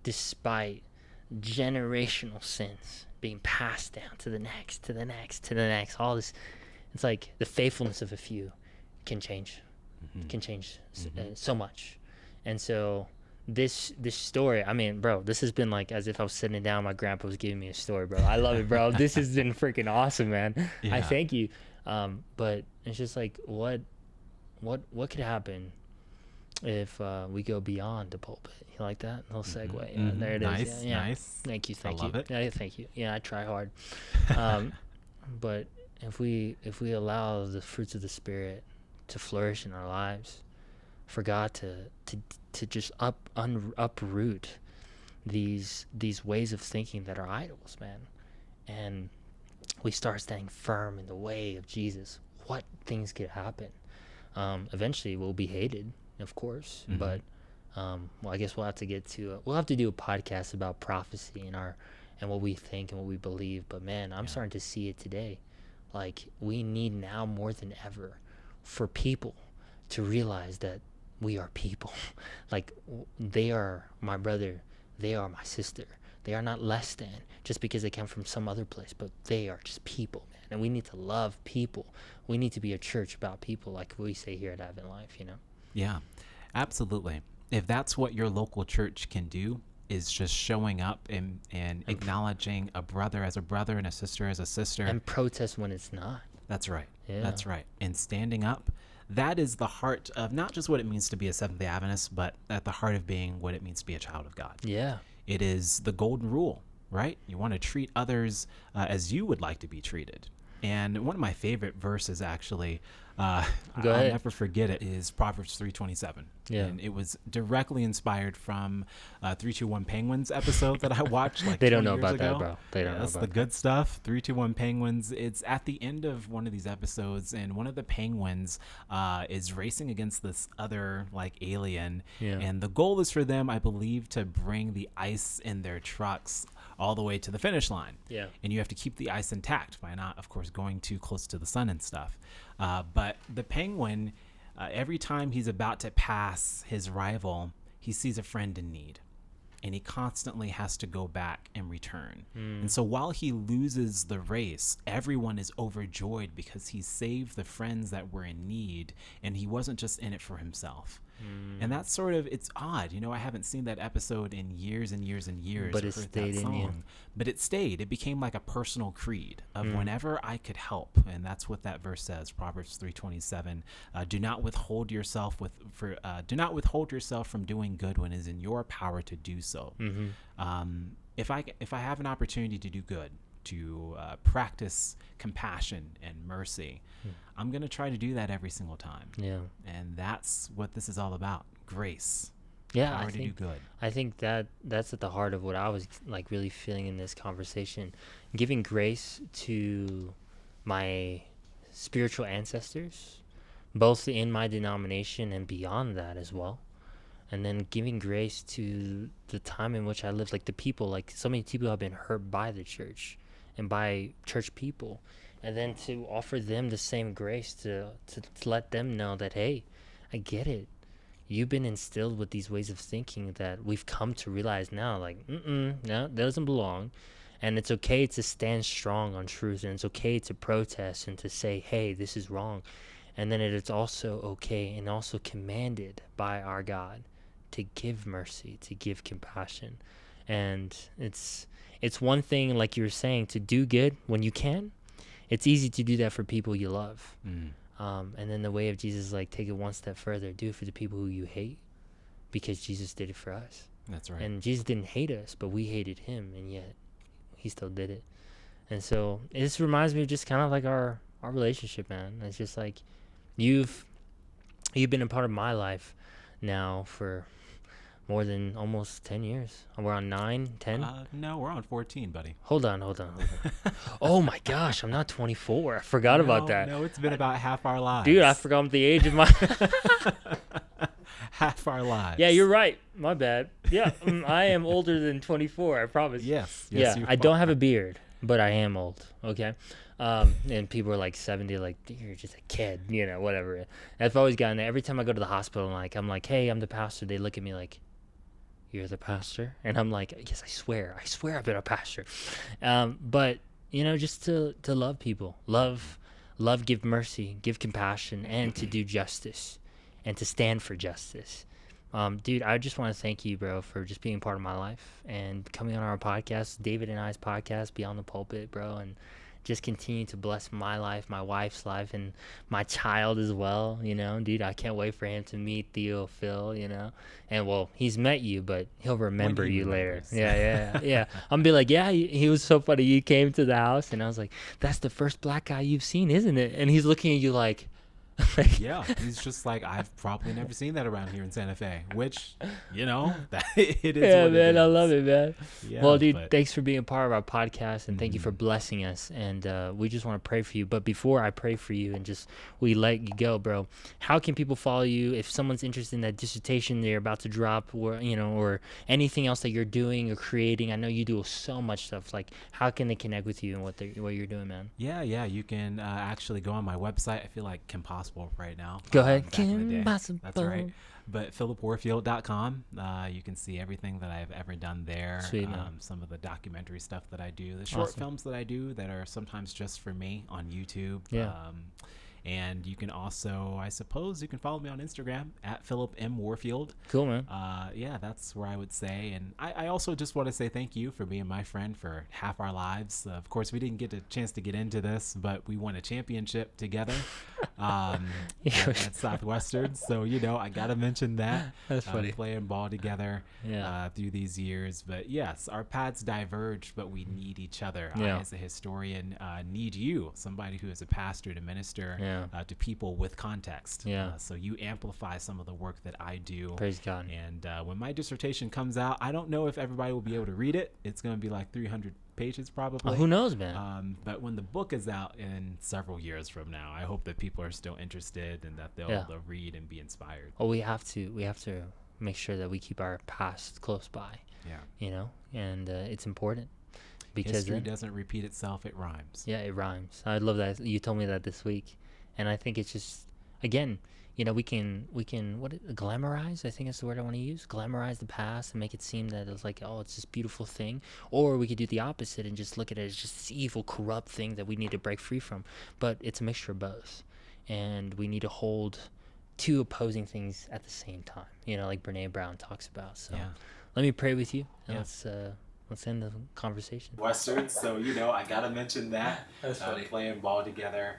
despite generational sins being passed down to the next, all this, it's like the faithfulness of a few can change so much. And so this story, I mean, bro, this has been like as if I was sitting down, my grandpa was giving me a story, bro. I love it, bro. This has been freaking awesome, man. I thank you. But it's just like what could happen if we go beyond the pulpit? You like that little segue? Yeah, there it is. Nice. Thank you. I love it. Yeah, thank you. Yeah, I try hard. But if we allow the fruits of the Spirit to flourish in our lives, for God to just uproot these ways of thinking that are idols, man, and we start standing firm in the way of Jesus, what things could happen? Eventually, we'll be hated, of course, but well, I guess we'll have to do a podcast about prophecy and what we think and what we believe. But man, I'm starting to see it today. Like, we need now more than ever for people to realize that we are people. Like, they are my brother, they are my sister. They are not less than just because they come from some other place, but they are just people, man. And we need to love people. We need to be a church about people, like we say here at Advent Life, you know? Yeah, absolutely. If that's what your local church can do, is just showing up and acknowledging a brother as a brother and a sister as a sister. And protest when it's not. That's right. Yeah. That's right. And standing up, that is the heart of not just what it means to be a Seventh-day Adventist, but at the heart of being what it means to be a child of God. Yeah. It is the golden rule, right? You want to treat others as you would like to be treated. And one of my favorite verses, actually, Go I'll ahead. never forget it, is Proverbs 3:27. Yeah. And it was directly inspired from 321 Penguins episode that I watched like They don't 20 know years about ago. that, bro. They don't know That's about the that. good stuff. 321 Penguins. It's at the end of one of these episodes, and one of the penguins is racing against this other like alien. Yeah. And the goal is for them, I believe, to bring the ice in their trucks all the way to the finish line. Yeah. And you have to keep the ice intact by not, of course, going too close to the sun and stuff. But the penguin, every time he's about to pass his rival, he sees a friend in need. And he constantly has to go back and return. And so while he loses the race, everyone is overjoyed because he saved the friends that were in need, and he wasn't just in it for himself. And that's sort of, it's odd. You know, I haven't seen that episode in years and years and years. But or it heard stayed that in you. song. But it stayed. It became like a personal creed of whenever I could help. And that's what that verse says, Proverbs 3:27. Do not withhold yourself do not withhold yourself from doing good when it is in your power to do so. If I have an opportunity to do good, to practice compassion and mercy, I'm going to try to do that every single time. Yeah. And that's what this is all about. Grace. Yeah, Power to do good. I think that's at the heart of what I was like really feeling in this conversation. Giving grace to my spiritual ancestors, both in my denomination and beyond that as well. And then giving grace to the time in which I lived, like the people, like so many people have been hurt by the church and by church people. And then to offer them the same grace to let them know that, hey, I get it. You've been instilled with these ways of thinking that we've come to realize now, like, no, that doesn't belong. And it's okay to stand strong on truth, and it's okay to protest and to say, hey, this is wrong. And then it's also okay and also commanded by our God to give mercy, to give compassion. And it's one thing, like you were saying, to do good when you can. It's easy to do that for people you love. And then the way of Jesus is like, take it one step further. Do it for the people who you hate, because Jesus did it for us. That's right. And Jesus didn't hate us, but we hated him, and yet he still did it. And so this reminds me of just kind of like our relationship, man. It's just like you've been a part of my life now for more than almost 10 years. We're on 9, 10? No, we're on 14, buddy. Hold on. Oh my gosh, I'm not 24. I forgot about that. No, it's been about half our lives. Dude, I forgot the age of my... half our lives. Yeah, you're right. My bad. Yeah, I am older than 24, I promise. Yes. Yeah, you I don't have a beard, but I am old, okay? And people are like 70, like, you're just a kid, you know, whatever. I've always gotten it. Every time I go to the hospital, like, I'm like, hey, I'm the pastor. They look at me like, you're the pastor? And I'm like, yes, I swear I've been a pastor. But, you know, just to love people. Love, give mercy, give compassion, and to do justice, and to stand for justice. Dude, I just want to thank you, bro, for just being part of my life and coming on our podcast, David and I's podcast, Beyond the Pulpit, bro, and just continue to bless my life, my wife's life, and my child as well, you know. Dude, I can't wait for him to meet Phil, you know. And, well, he's met you, but he'll remember you later. Yeah. I'm going to be like, yeah, he was so funny. You came to the house, and I was like, that's the first black guy you've seen, isn't it? And he's looking at you like... Yeah, he's just like, I've probably never seen that around here in Santa Fe, which, you know, that it is. Yeah, what man, it is. I love it, man. Yeah, well, dude, thanks for being a part of our podcast, and thank you for Mm-hmm. blessing us. And we just want to pray for you. But before I pray for you and just we let you go, bro, how can people follow you if someone's interested in that dissertation they're about to drop, or you know, or anything else that you're doing or creating? I know you do so much stuff. Like, how can they connect with you and what you're doing, man? Yeah, you can actually go on my website. I feel like Kim Possible right now. Go ahead. Back in the day. Kim Possible. That's right. But phillipwarfield.com, you can see everything that I've ever done there. Sweet, man. Some of the documentary stuff that I do, the short Awesome. films that I do that are sometimes just for me on YouTube. Yeah. And you can also, I suppose, you can follow me on Instagram at Phillip M. Warfield. Cool, man. Yeah, that's where I would say. And I also just want to say thank you for being my friend for half our lives. Of course, we didn't get a chance to get into this, but we won a championship together at Southwestern. So, I got to mention that. That's funny. Playing ball together through these years. But yes, our paths diverge, but we need each other. I, as a historian, need you, somebody who is a pastor to minister to people with context. So you amplify some of the work that I do. Praise God. And when my dissertation comes out, I don't know if everybody will be able to read it. It's going to be like 300 pages probably. Who knows, man? But when the book is out in several years from now, I hope that people are still interested and that they'll read and be inspired. Well, we have to make sure that we keep our past close by. And it's important. Because history doesn't repeat itself, it rhymes. Yeah, it rhymes. I love that. You told me that this week. And I think it's just, again, we can glamorize, I think that's the word I want to use. Glamorize the past and make it seem that it's like, oh, it's this beautiful thing. Or we could do the opposite and just look at it as just this evil, corrupt thing that we need to break free from. But it's a mixture of both. And we need to hold two opposing things at the same time, like Brene Brown talks about. So let me pray with you. And let's end the conversation. Western, so I gotta mention that. That's funny. Playing ball together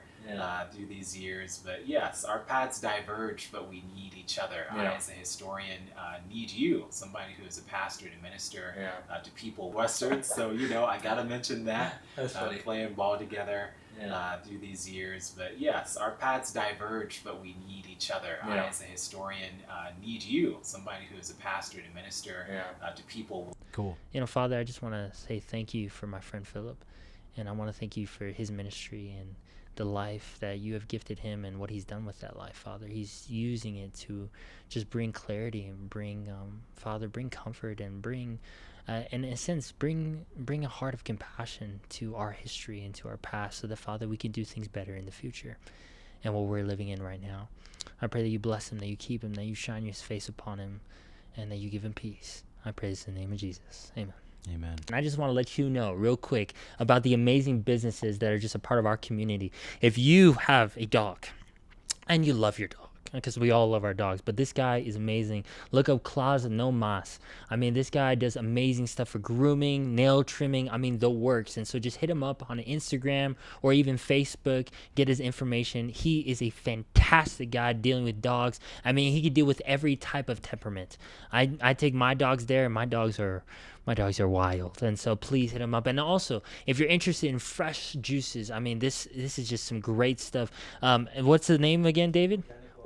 through these years. But yes, our paths diverge, but we need each other. I, as a historian, need you, somebody who is a pastor to minister to people. Western, so I gotta mention that. That's funny. Playing ball together through these years. But yes, our paths diverge, but we need each other. I, as a historian, need you, somebody who is a pastor to minister to people. Cool. Father, I just want to say thank you for my friend Phillip, and I want to thank you for his ministry and the life that you have gifted him and what he's done with that life, Father. He's using it to just bring clarity and bring, Father, bring comfort and bring, in a sense, bring a heart of compassion to our history and to our past so that, Father, we can do things better in the future and what we're living in right now. I pray that you bless him, that you keep him, that you shine your face upon him, and that you give him peace. I pray this in the name of Jesus. Amen. Amen. And I just want to let you know real quick about the amazing businesses that are just a part of our community. If you have a dog and you love your dog, because we all love our dogs, but this guy is amazing. Look up Claws No Mas. I mean, this guy does amazing stuff for grooming, nail trimming. I mean, the works. And so just hit him up on Instagram or even Facebook. Get his information. He is a fantastic guy dealing with dogs. I mean, he could deal with every type of temperament. I take my dogs there, and my dogs are wild. And so please hit him up. And also, if you're interested in fresh juices, I mean, this is just some great stuff. And what's the name again, David?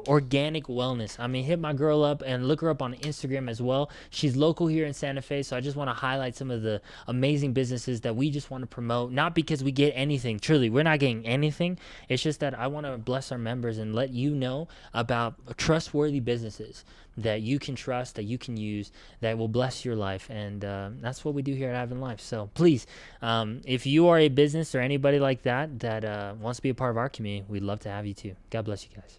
Organic Wellness. I mean, hit my girl up and look her up on Instagram as well. She's local here in Santa Fe, so I just want to highlight some of the amazing businesses that we just want to promote, not because we get anything. Truly, we're not getting anything. It's just that I want to bless our members and let you know about trustworthy businesses that you can trust, that you can use, that will bless your life. And that's what we do here at Advent Life. So please, if you are a business or anybody like that wants to be a part of our community, we'd love to have you too. God bless you guys.